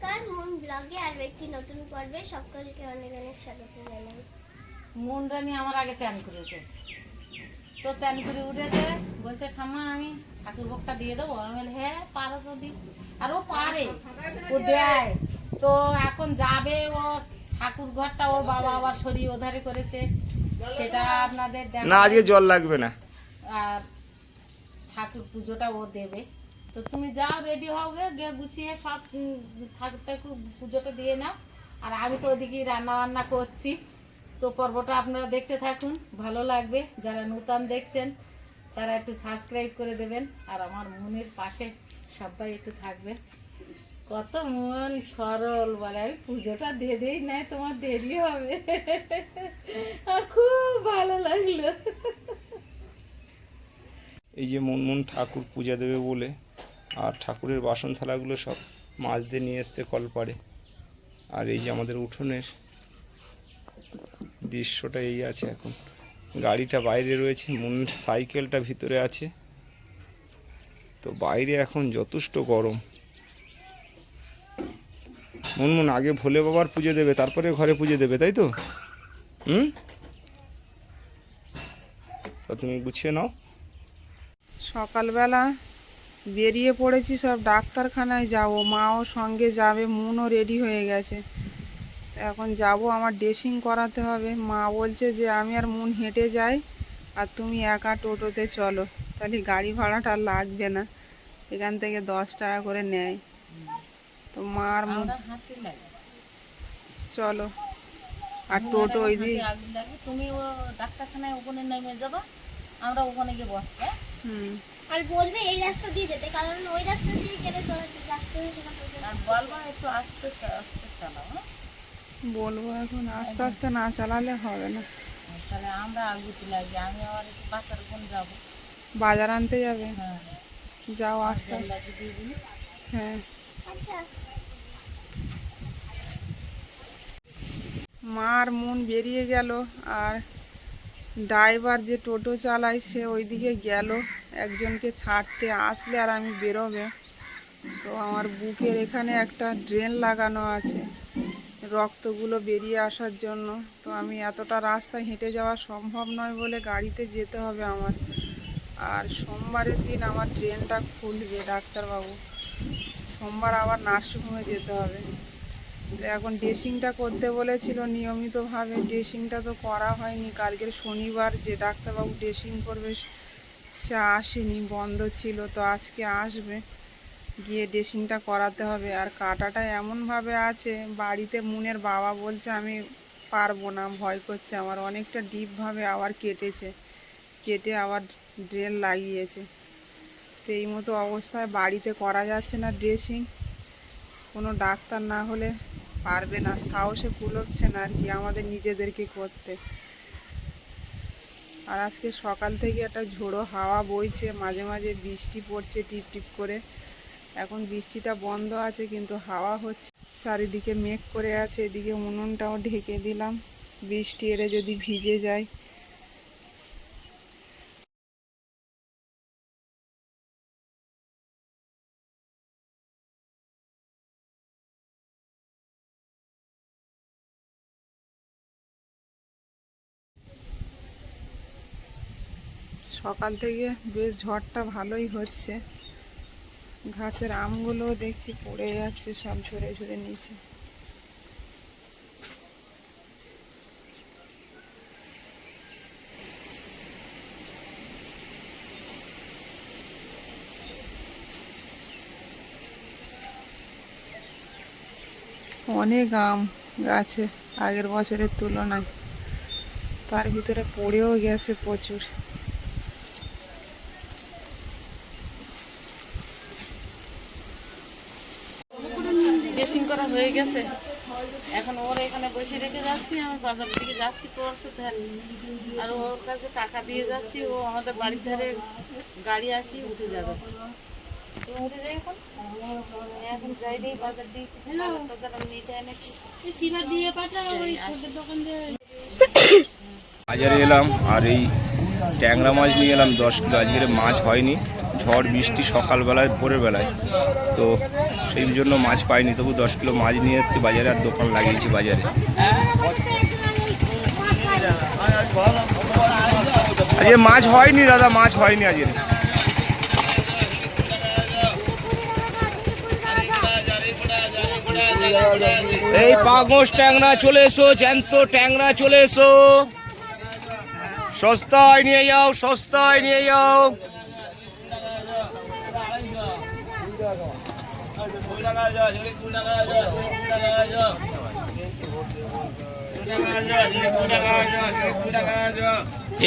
নমস্কার, মুন ব্লগে আর একটি নতুন পর্বে সকলকে অনেক অনেক স্বাগত জানাই। মুন রানী আমার আগে চান করে উঠেছে, তো চান করে উঠেছে, বলছে ঠাম্মা আমি ঠাকুর ভোগটা দিয়ে দেবো। আমি বলি হ্যাঁ পারো যদি, আর ও পারে, ও দেয়। তো এখন যাবে, ও ঠাকুর ঘরটা ওর বাবা আবার সরিয়ে ওধারে করেছে, সেটা আপনাদের না আজকে জল লাগবে না। আর ঠাকুর পুজোটা ও দেবে। তো তুমি যাও, রেডি হও গিয়ে গুছিয়ে সব ঠাকুরটা একটু পুজোটা দিয়ে নাও। আর আমি তো ওদিকে রান্না বান্না করছি। তো পর্বটা আপনারা দেখতে থাকুন, ভালো লাগবে। যারা নতুন দেখছেন তারা একটু সাবস্ক্রাইব করে দেবেন, আর আমার মনের পাশে সবাই একটু থাকবেন। কত মন সরল বলে, আমি পুজোটা দিয়ে দিই না, তোমার দেরি হবে। আর খুব ভালো লাগলো। এই যে মুনমুন ঠাকুর পূজা দেবে বলে আর ঠাকুরের বাসন থালাগুলো সব মাছ দিয়ে নিয়ে এসছে কলপাড়ে। আর এই যে আমাদের উঠোনের দৃশ্যটা এই আছে। এখন গাড়িটা বাইরে রয়েছে, মুনের সাইকেলটা ভিতরে আছে। তো বাইরে এখন যথেষ্ট গরম। মুনমুন আগে ভোলে বাবার পুজো দেবে, তারপরে ঘরে পুজো দেবে, তাই তো? তো তুমি গুছিয়ে নাও। সকালবেলা বেরিয়ে পড়েছি, সব ডাক্তারখানায় যাব, মাও সঙ্গে যাবে, মুনও রেডি হয়ে গেছে। এখন যাব, আমার ড্রেসিং করাতে হবে। মা বলছে যে আমি আর মুন হেঁটে যাই, আর তুমি একা টোটোতে চলো, তাহলে গাড়ি ভাড়াটা লাগবে না, এখান থেকে 10 টাকা করে নেয়। তো মা আর মুন চলো, আর টোটো ওই দিয়ে তুমি ও ডাক্তারখানায় ওখানে নেমে যাবা, আমরা ওখানে গিয়ে বসবো। আর বলবে এই রাস্তা দিয়ে যেতে, কারণ ওই রাস্তা দিয়ে গেলে তো রাস্তা আর বলবা একটু আস্তে আস্তে চালাও। বলবো এখন আস্তে আস্তে না চালালে হবে না। তাহলে আমরা আগুতে লাগি, আমি আবার একটু বাচ্চার বোন যাবো, বাজার আনতে যাবে? হ্যাঁ যাও আস্তে আস্তে। লাগিয়ে দিয়ে দিই। হ্যাঁ, আচ্ছা। মার মন বেরিয়ে গেল, আর ড্রাইভার যে টোটো চালায় সে ওইদিকে গেল একজনকে ছাড়তে, আসলে আর আমি বেরোবে। তো আমার বুকের এখানে একটা ড্রেন লাগানো আছে রক্তগুলো বেরিয়ে আসার জন্য। তো আমি এতটা রাস্তা হেঁটে যাওয়া সম্ভব নয় বলে গাড়িতে যেতে হবে আমার। আর সোমবারের দিন আমার ড্রেনটা খুলবে ডাক্তারবাবু, সোমবার আবার নার্সিংহোমে যেতে হবে। তো এখন ড্রেসিংটা করতে বলেছিল নিয়মিতভাবে, ড্রেসিংটা তো করা হয়নি। কালকের শনিবার যে ডাক্তারবাবু ড্রেসিং করবে সে আসেনি, বন্ধ ছিল। তো আজকে আসবে, গিয়ে ড্রেসিংটা করাতে হবে। আর কাটাটা এমনভাবে আছে, বাড়িতে মুনের বাবা বলছে আমি পারবো না, ভয় করছে আমার, অনেকটা ডিপভাবে আবার কেটেছে, কেটে আবার ড্রেন লাগিয়েছে। তো এই মতো অবস্থায় বাড়িতে করা যাচ্ছে না ড্রেসিং, কোনো ডাক্তার না হলে পারবে না, সাহসে কুলোচ্ছে না আর কি আমাদের নিজেদেরকে করতে। আর আজকে সকাল থেকে একটা ঝোড়ো হাওয়া বইছে, মাঝে মাঝে বৃষ্টি পড়ছে টিপ টিপ করে। এখন বৃষ্টিটা বন্ধ আছে, কিন্তু হাওয়া হচ্ছে, চারিদিকে মেঘ করে আছে। এদিকে উনুনটাও ঢেকে দিলাম, বৃষ্টি এলে যদি ভিজে যায়। সকাল থেকে বেশ ঝড়টা ভালোই হচ্ছে, গাছের আমগুলোও দেখছি পড়ে যাচ্ছে সব ঝরে ঝরে নিচে। অনেক আম গাছে আগের বছরের তুলনায়, তার ভিতরে পড়েও গেছে প্রচুর। ড্রেসিং করা হয়ে গেছে, এখন ওর এখানে বসে রেখে যাচ্ছি, আমি বাজার দিকে যাচ্ছি তোর সাথে। আর ওর কাছে টাকা দিয়ে যাচ্ছি, ও আমাদের বাড়ির ধারে গাড়ি আসি উঠে যাবে। তো উঠে যাই এখন, এখন যাই দিই বাজার দিয়ে বাজার নিতে এনেছি, সিবার দিয়ে পাঠাও ওই ছোট দোকান দিয়ে। বাজারে এলাম আর এই ট্যাংরা মাছ নিয়ে এলাম 10 কিলো। আজকের মাছ হয়নি, ঝড় বৃষ্টি সকালবেলায় ভোরের বেলায়। তো সেই জন্য মাছ পাইনি, তবু 10 কিলো মাছ নিয়ে এসেছি বাজারে আর দোকান লাগিয়েছি বাজারে। আজকে মাছ হয়নি দাদা, মাছ হয়নি আজকে। এই পাঙস ট্যাংরা চলে এসো, জ্যান্ত ট্যাংরা চলে এসো, সস্তায় নিয়ে যাও, সস্তায় নিয়ে যাও।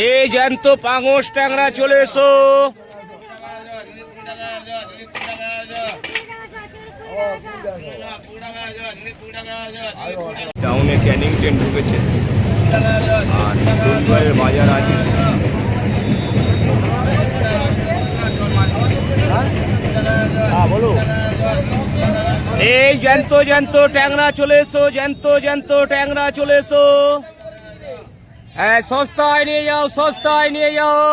এই জ্যান্ত পাঙস ট্যাংরা চলে এসো। টাউনে ক্যানিং ট্রেন ঢুকেছে আর রবিবারের বাজার আছে। বলো, এই জ্যান্ত জ্যান্ত ট্যাংরা চলে এসো, জ্যান্ত জ্যান্ত ট্যাংরা চলে এসো। হ্যাঁ, সস্তায় নিয়ে যাও, সস্তায় নিয়ে যাও।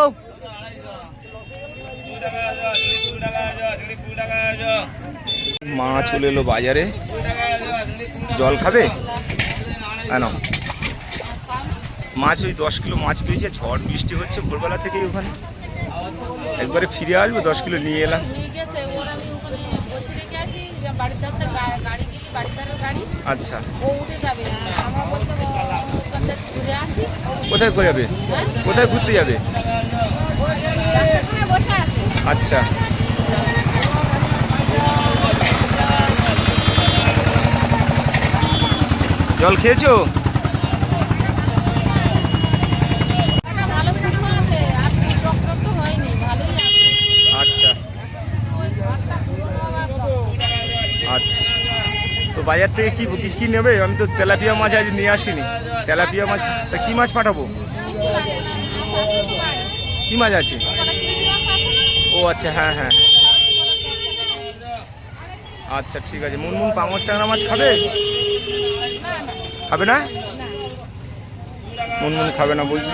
মা চলে এলো বাজারে, জল খাবে? কেন? মাছ ওই 10 কিলো মাছ পেয়েছে, ঝড় বৃষ্টি হচ্ছে ভোরবেলা থেকেই ওখানে। একবারে ফিরে আসবো, 10 কিলো নিয়ে এলাম। আচ্ছা, কোথায় যাবে? কোথায় ঘুরতে যাবে? আচ্ছা, জল খেয়েছো? আচ্ছা আচ্ছা, তো বাজার থেকে কি নেবে? আমি তো তেলাপিয়া মাছ আজ নিয়ে আসিনি। তেলাপিয়া মাছ, তা কি মাছ পাঠাবো? কি মাছ আছে? ও আচ্ছা, হ্যাঁ হ্যাঁ, আচ্ছা ঠিক আছে। মুনমুন পাঙস ট্যাংরা মাছ খাবে? খাবে না? মুনমুন খাবে না বলছি।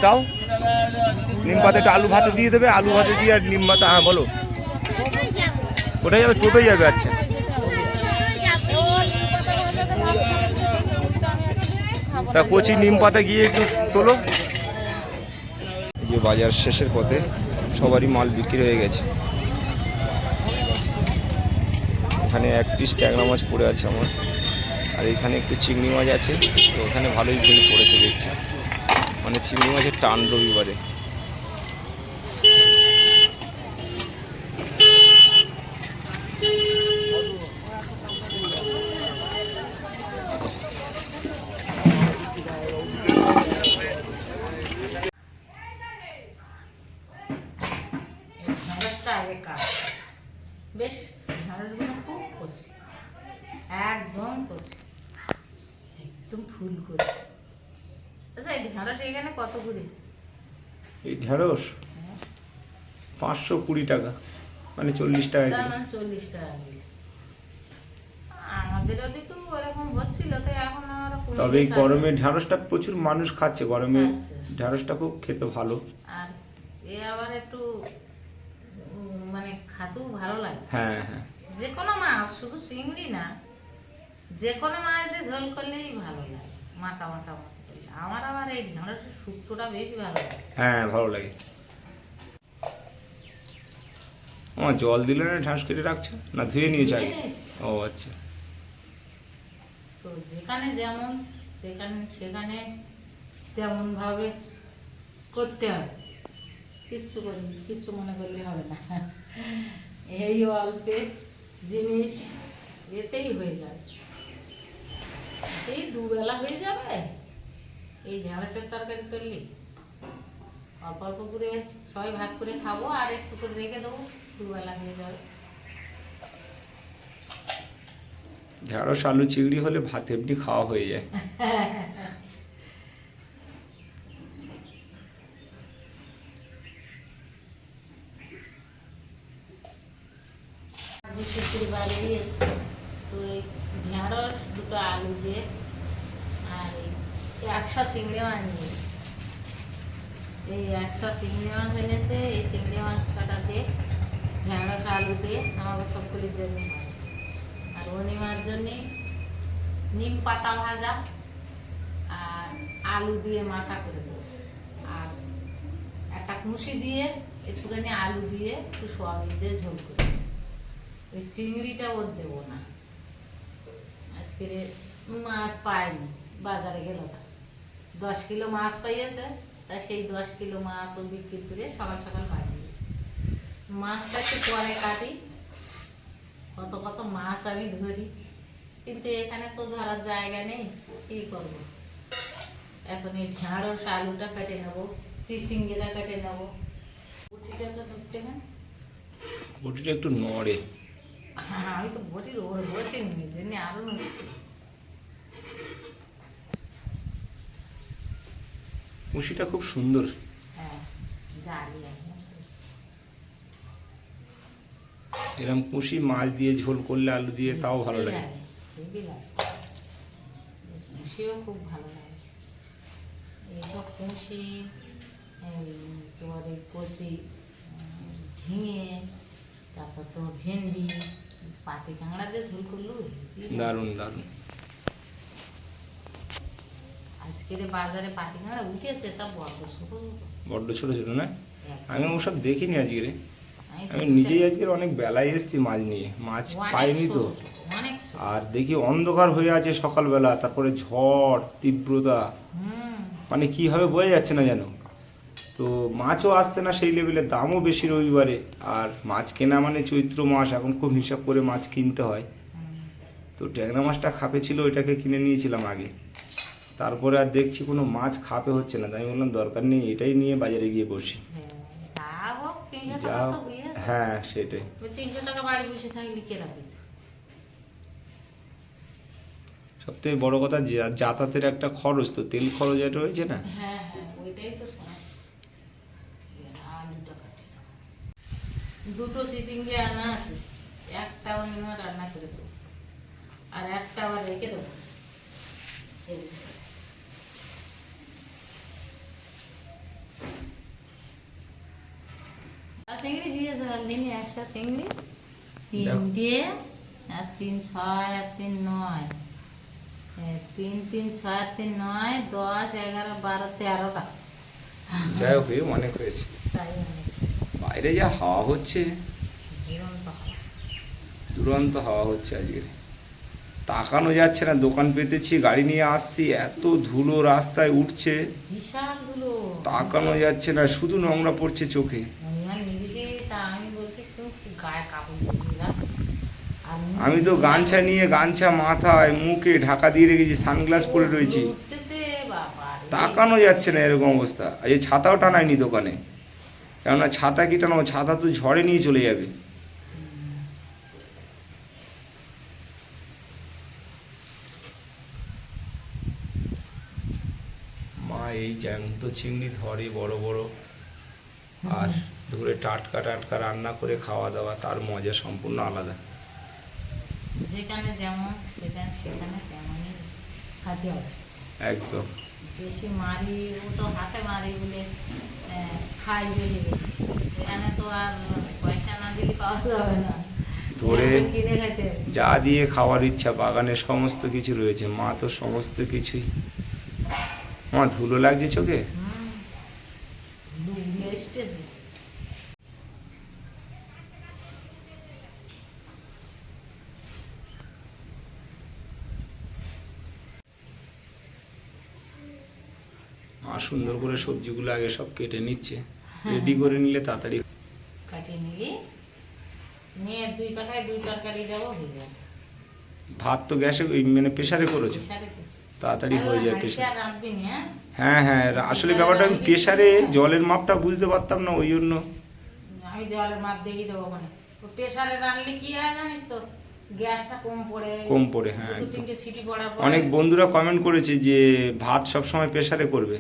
দাও, নিম পাতা একটু আলু ভাতে দিয়ে দেবে, আলু ভাতে দিয়ে আর নিম পাতা। হ্যাঁ বলো, কোথায় যাবে? টোটোয় যাবে। আচ্ছা, তা কচি নিম পাতা গিয়ে একটু তোলো। এই যে বাজার শেষের পথে, সবারই মাল বিক্রি হয়ে গেছে। এখানে 1 পিস ট্যাংরা মাছ পড়ে আছে আমার, আর এখানে একটু চিংড়ি মাছ আছে। তো ওখানে ভালোই ভিড় পড়েছে দেখছি, মানে চিংড়ি মাছের টান রবিবারে। বেশ ঢেঁড়সগুলো খুব কষি, একদম কষি, একদম ফুল কষি। আচ্ছা, এই ঢেঁড়স এখানে কত করে? এই ঢেঁড়স 520 টাকা, মানে 40 টাকা কিলো। 40 টাকা কিলো। আমাদের ওদিকেও ওরকম হচ্ছিল, তো এখন আমরা তবে এই গরমে ঢেঁড়সটা প্রচুর মানুষ খাচ্ছে। গরমে ঢেঁড়সটা খুব খেতে ভালো, আর এ আবার একটু মানে খাতেও ভালো লাগে। হ্যাঁ হ্যাঁ, যে কোনো মাছ, শুধু চিংড়ি না, যে কোনো মাছ দিয়ে ঝোল করলেই ভালো লাগে, মাখা মাখা মতো করলে। আমার আবার এই ঢেঁড়সের শুক্তোটা বেশি ভালো লাগে। হ্যাঁ ভালো লাগে। আমার জল দিলে না ঢেঁড়স কেটে রাখছো না, ধুয়ে নিয়েছো আগে? ও আচ্ছা, তো যেখানে যেমন সেখানে তেমন ভাবে করতে হবে, কিচ্ছু মনে করলে হবে না। এই অল্পে জিনিস এতেই হয়ে যাবে, এই দুবেলা হয়ে যাবে। এই ঢেঁড়সের তরকারি করলে অল্প অল্প করে সবাই ভাগ করে খাবো, আর একটু করে রেখে দেবো, দুবেলা হয়ে যাবে। ঢেঁড়স আলু চিংড়ি হলে ভাত এমনি খাওয়া হয়ে যায়। শুক্রবারে এসছে, তো এই ঢেঁড়স, দুটো আলু দিয়ে, আর এই 100 চিংড়ি মাছ নিয়েছে। এই 100 চিংড়ি মাছ এনেছে, এই চিংড়ি মাছ কাটা দিয়ে ঢেঁড়স আলু দিয়ে আমাকে সকলের জন্য হয়। আর অনিমার জন্য নিম পাতা ভাজা আর আলু দিয়ে মাখা করে দেবো। আর একটা কুশি দিয়ে একটুখানি আলু দিয়ে একটু সোয়াবিন দিয়ে ঝোল করে দেবো। ওই চিংড়িটা ওর দেবো না, আজকে মাছ পায়নি, বাজারে গেল না, 10 কিলো মাছ পাইয়েছে, তা সেই 10 কিলো মাছ ও বিক্রি করে সকাল সকাল বাড়ি মাছটা একটু পরে কাটি। কত কত মাছ আমি ধরি, কিন্তু এখানে তো ধরার জায়গা নেই, কি করবো। এখন এই ঢেঁড়স আলুটা কেটে নেবো, চিচিঙ্গিটা কেটে নেবো। বটিটা তো ধরতে না, বটিটা একটু নড়ে। হ্যাঁ আমি তো বটির ওর বসে নিয়ে জন্য আরো নড়ছে। মুশিটা খুব সুন্দর। হ্যাঁ জালি একদম। এরকম কুশি মাছ দিয়ে ঝোল করলে আলু দিয়ে তাও ভালো লাগে। হেভি লাগে, কুশিও খুব ভালো লাগে। এইসব কুশি, তোমার এই কষি, ঝিঙে, তারপর তোমার ভেন্ডি, পাতি কাঁকড়া দিয়ে ঝোল করলো দারুণ দারুণ। আজকের বাজারে পাতি কাঁকড়া উঠেছে, তা বড্ড ছোট বড্ড ছোট ছোট না? আমি ওসব দেখিনি আজকে। আমি নিজেই আজকে অনেক বেলায় এসেছি মাছ নিয়ে, মাছ পাইনি তো। আর দেখি অন্ধকার হয়ে আছে সকালবেলা, তারপরে ঝড় তীব্রতা, মানে কি হবে বোঝা যাচ্ছে না যেন। তো মাছও আসছে না সেই লেভেলে, দামও বেশি রবিবারে। আর মাছ কেনা মানে চৈত্র মাস, এখন খুব হিসাব করে মাছ কিনতে হয়। তো ট্যাংরা মাছটা খাপে ছিল, ওইটাকে কিনে নিয়েছিলাম আগে। তারপরে আর দেখছি কোনো মাছ খাপে হচ্ছে না, তাই আমি বললাম দরকার নেই, এটাই নিয়ে বাজারে গিয়ে বসি। যাও, হ্যাঁ সেটাই। 300 টাকা বাড়ি বসে থাকলে কে রাখবে? সব থেকে বড় কথা যাতায়াতের একটা খরচ, তো তেল খরচ এটা রয়েছে না। হ্যাঁ হ্যাঁ ওইটাই তো সমস্যা। আলুটা কাটে দুটো চিচিঙ্গি আনা আছে, একটা অন্য রান্না করে দেবো আর একটা আবার রেখে দেবো। চিংড়ি দিয়েছে দিনে 100 চিংড়ি, 3 দিয়ে আর 3 6 আর 3 9, 3 3 6 আর 3 9 10 11 12 13টা। যাই হোক অনেক হয়েছে। বাইরে যা হাওয়া হচ্ছে, দুরন্ত হাওয়া হচ্ছে আজকে, তাকানো যাচ্ছে না। দোকান পেতেছি, গাড়ি নিয়ে আসছি, এত ধুলো রাস্তায় উঠছে, বিশাল ধুলো, তাকানো যাচ্ছে না, শুধু নোংরা পড়ছে চোখে। আমি তো গামছা নিয়ে, গামছা মাথায় মুখে ঢাকা দিয়ে রেখেছি, সানগ্লাস পরে রয়েছি, তাকানো যাচ্ছে না এরকম অবস্থা। আজ ছাতাও টানায়নি দোকানে, কেননা ছাতা কি টানাবো, ছাতা তো ঝড়ে নিয়ে চলে যাবে। মা এই জ্যান্ত চিংড়ি ধরে বড় বড়, আর ধরে টাটকা টাটকা রান্না করে খাওয়া দাওয়া, তার মজা সম্পূর্ণ আলাদা। যেখানে যেমন সেখানে তেমনই খাতে হবে একদম। বেশি মারি, ও তো হাতে মারি বলে খাই বেরিয়ে, এখানে তো আর পয়সা না দিলে পাওয়া যাবে না, ধরে কিনে খাইতে হবে। যা দিয়ে খাওয়ার ইচ্ছা, বাগানে সমস্ত কিছু রয়েছে। মা তো সমস্ত কিছুই, মা ধুলো লাগছে চোখে। মা সুন্দর করে সবজিগুলো আগে সব কেটে নিচ্ছে, রেডি করে নিলে তাড়াতাড়ি কাটিয়ে নিলি, মেয়ের 2 পাখায় 2 তরকারি দেবো, হয়ে যাবে। ভাত তো গ্যাসে মানে প্রেসারে করেছো, তাড়াতাড়ি হয়ে যায় প্রেসারে। হ্যাঁ হ্যাঁ, আসলে ব্যাপারটা আমি প্রেসারে জলের মাপটা বুঝতে পারতাম না, ওই জন্য আমি জলের মাপ দেখিয়ে দেবো। মানে প্রেসারে রান্নলে কি হয় জানিস তো, গ্যাসটা কম পড়ে। হ্যাঁ, 2-3টে সিটি পড়ার পর। অনেক বন্ধুরা কমেন্ট করেছে যে ভাত সবসময় প্রেসারে করবে,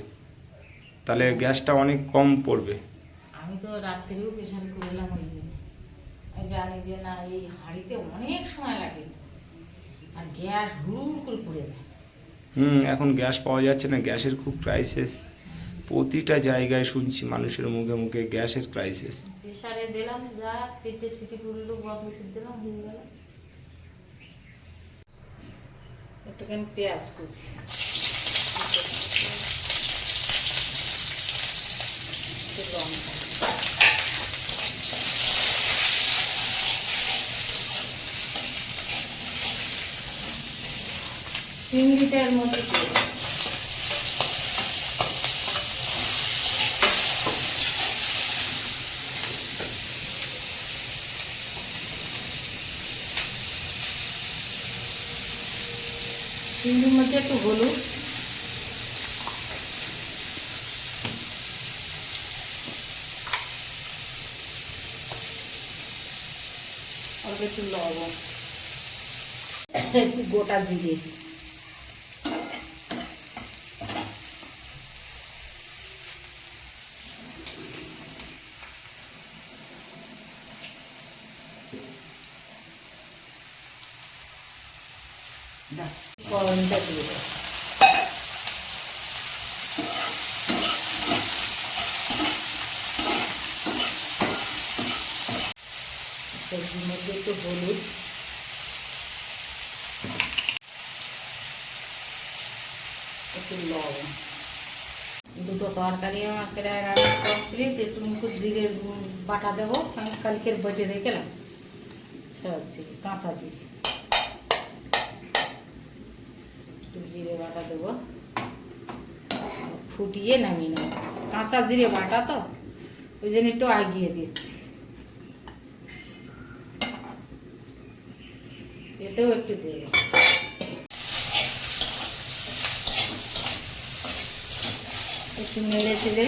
তাহলে গ্যাসটা অনেক কম পড়বে। আমি তো রাত্রেও প্রেসারে করলাম, ওই জন্য আমি জানি যে না এই হাঁড়িতে অনেক সময় লাগে আর গ্যাস হুড় করে পড়ে যায়। এখন গ্যাস পাওয়া যাচ্ছে না, গ্যাসের খুব ক্রাইসিস। প্রতিটা জায়গায় শুনছি মানুষের মুখে মুখে গ্যাসের ক্রাইসিস। প্রেসারে দিলাম, যা পেটে সিটি করলো, বদলে দিলাম, হয়ে গেল। একটুখানি পেঁয়াজ কুচি, একটু লঙ্কা, চিংড়িটার মধ্যে দিয়ে দেব। চিংড়ির মধ্যে একটু হলুদ, অল্প একটু লবণ, একটু গোটা জিরে, গরমটা দিয়ে দেবো। সবজির মধ্যে একটু হলুদ, একটু লবণ। দুটো তরকারি আমার প্রায় রান্না কমপ্লিট। একটু মুখে জিরে বাটা দেবো, আমি কালকের বেটে রেখেলাম সব জিরে, কাঁচা জিরে, একটু জিরে বাটা দেবো, ফুটিয়ে নামিয়ে নেব। কাঁচা জিরে বাটা তো ওই জন্য একটু আগিয়ে দিচ্ছি। এতেও একটু দেবো। একটু নেড়ে চেড়ে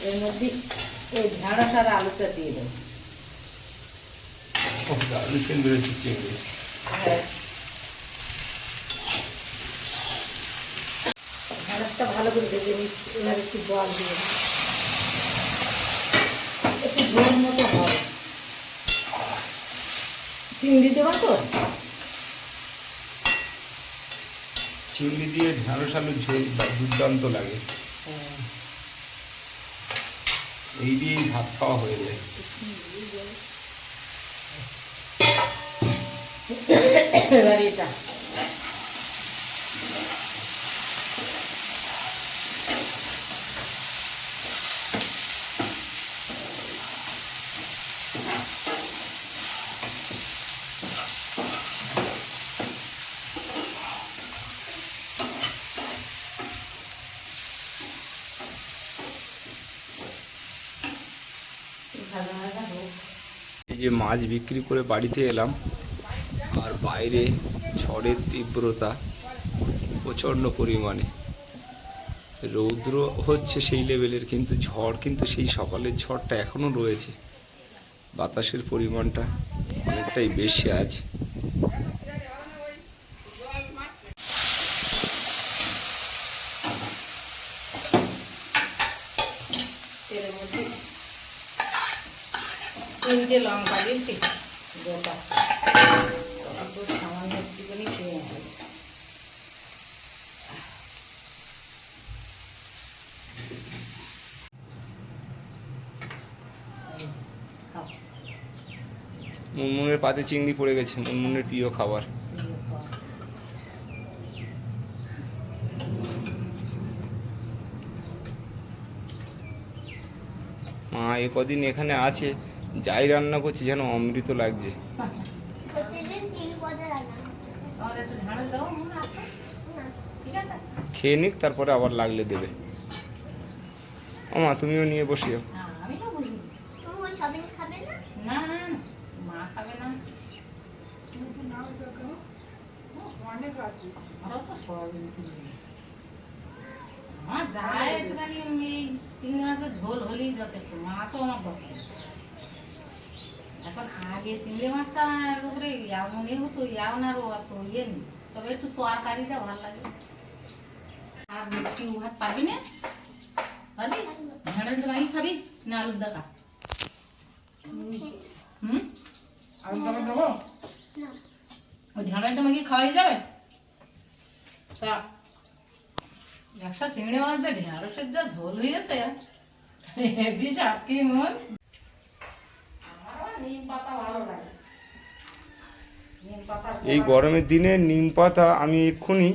এর মধ্যে এই ঢেঁড়সার আলুটা দিয়ে দেবো। হ্যাঁ, ঢেঁড়সটা ভালো করে ভেজে নিচ্ছি। এবার একটু জল দিয়ে দেবো, একটু ঝোল মতো হবে। চিংড়ি দেবো তো, চিংড়ি দিয়ে ঢেঁড়স আলুর ঝোল দুর্দান্ত লাগে। এই দিয়েই ভাত খাওয়া হয়ে যায়। এবার এটা ভাজা ভাজা হোক। এই যে মাছ বিক্রি করে বাড়িতে এলাম, আর বাইরে ঝড়ের তীব্রতা প্রচণ্ড পরিমাণে। রৌদ্র হচ্ছে সেই লেভেলের, কিন্তু ঝড় কিন্তু সেই সকালের ঝড়টা এখনও রয়েছে। বাতাসের পরিমাণটা অনেকটাই বেশি আছে। তেলের মধ্যে 3টে লঙ্কা দিয়েছি গোটা, অল্প সামান্য একটুখানি পেঁয়াজ আছে। মুনমুনের পাতে চিংড়ি পড়ে গেছে, মুনমুনের প্রিয় খাবার। মা এ কদিন এখানে আছে, যাই রান্না করছি যেন অমৃত লাগছে। প্রতিদিন 3 পদে রান্না। তাহলে একটু ঢাড়ল দাও, মনে আছে? ঠিক আছে, খেয়ে নিক, তারপরে আবার লাগলে দেবে। ও মা, তুমিও নিয়ে বসিও। হ্যাঁ আমি তো বুঝে দিচ্ছি। তুমি ওই সবিন খাবে না? না না, মা খাবে না, আমারও তো সয়াবিন কিনে। আমার যায় একটুখানি এই চিংড়ি মাছের ঝোল হলেই যথেষ্ট, মাছও আমার দরকার। এখন আগে চিংড়ি মাছটার উপরে এমন হতো, এমন আরও অত ইয়ে নেই, তবে একটু তরকারিটা ভালো লাগে। আর কি ভাত পারবি না? পারবি? ঢেঁড়স মাগি খাবি না আলুর দাকা? আলুর দাকা দেবো? না। ওই ঢেঁড়সটা মাগি খাওয়াই যাবে? তা একশো চিংড়ি মাছ দিয়ে ঢেঁড়সের যা ঝোল হয়েছে হেভি স্বাদ কি মন। আমার আবার নিম পাতা ভালো লাগে, নিম পাতা এই গরমের দিনে নিম পাতা, আমি এক্ষুনি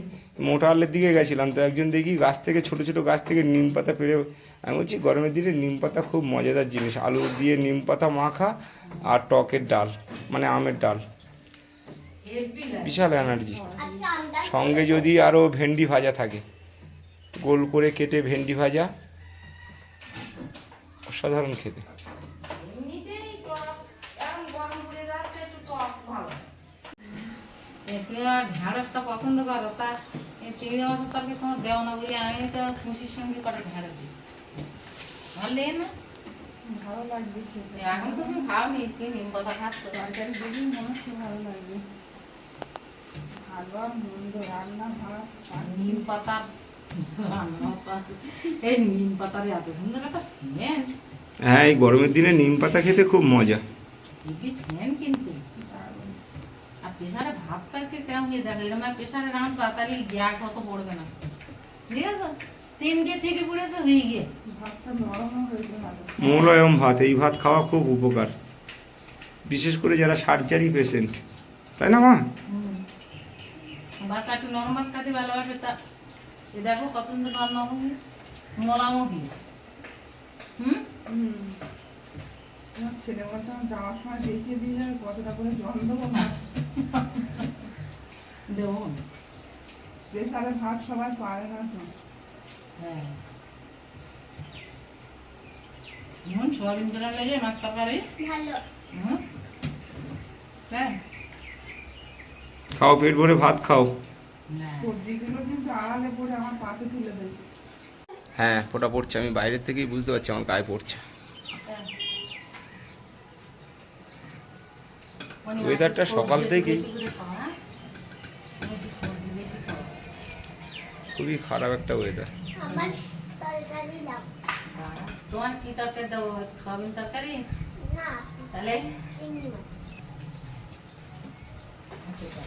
মোটা আলের দিকে গেছিলাম, তো একজন দেখি গাছ থেকে ছোট ছোট গাছ থেকে নিম পাতা পেড়ে, আমি বলছি গরমের দিনে নিম পাতা খুব মজাদার জিনিস, আলু দিয়ে নিম পাতা মাখা আর টকের ডাল, মানে আমের ডাল, হেভি লাগে। বিশাল এনার্জি। আজকে আমটা সঙ্গে যদি আরও ভেন্ডি ভাজা থাকে, গোল করে কেটে ভেন্ডি ভাজা, অসাধারণ খেতে। এমনিতেই টক, এখন গরম পড়ে যাচ্ছে, একটু টক ভালো। তুই আর ঢেঁড়সটা পছন্দ করো, তা এই চিংড়ি মাছের তরকারি তোমার দেও না বলে আমি তো খুশির সঙ্গে কটা ঢেঁড়স দিই, ভালো লাগে না? ভালো লাগবে খেতে। এখন তো তুমি খাওনি, তুমি নিম পাতা খাচ্ছ। তরকারি দেখি মনে হচ্ছে ভালো লাগবে। ভালো আর মন্দ, রান্না ভাত খাচ্ছি। নিম পাতার রান্না আছে। এই নিম পাতার এত সুন্দর একটা সেন্ট, হ্যাঁ, এই গরমের দিনে নিম পাতা খেতে খুব মজা। হেভি সেন্ট কিন্তু। আর প্রেশারে ভাতটা আজকে কেমন হয়ে দেখে, এরকম প্রেশারে রান্না তাহলে গ্যাস অত পড়বে না, ঠিক আছে? 3টে সিটি পড়েছে হয়ে গিয়ে। ভাতটা নরমও হয়েছে ভালো। মোলায়ম ভাত, এই ভাত খাওয়া খুব উপকার, বিশেষ করে যারা সার্জারি পেশেন্ট, তাই না মা? বাসা একটু নরমাল খাতে ভালোবাসে, তা এ দেখো কত সুন্দর নরম মোলামো হয়েছে। আমার ছেলে বলতে আমার যাওয়ার সময় দেখিয়ে দিয়ে যাবে কতটা করে জল দেবো ভাত। দেবো, প্রেসারে ভাত সবাই পারে না তো। হ্যাঁ মন সোয়াবিন করে লেগে মাছ তরকারি। ভালো। হ্যাঁ খাও, পেট ভরে ভাত খাও। সবজিগুলো কিন্তু আড়ালে পড়ে আমার পাতে তুলে দিয়েছে। হ্যাঁ, ফোঁটা পড়ছে, আমি বাইরের থেকেই বুঝতে পারছি আমার গায়ে পড়ছে। ওয়েদারটা সকাল থেকেই খুবই খারাপ একটা ওয়েদার। আমার তরকারি দাও। তোমার কি তরকারি দেবো? সোয়াবিন তরকারি? না, তাহলে চিংড়ি মাছ। আচ্ছা,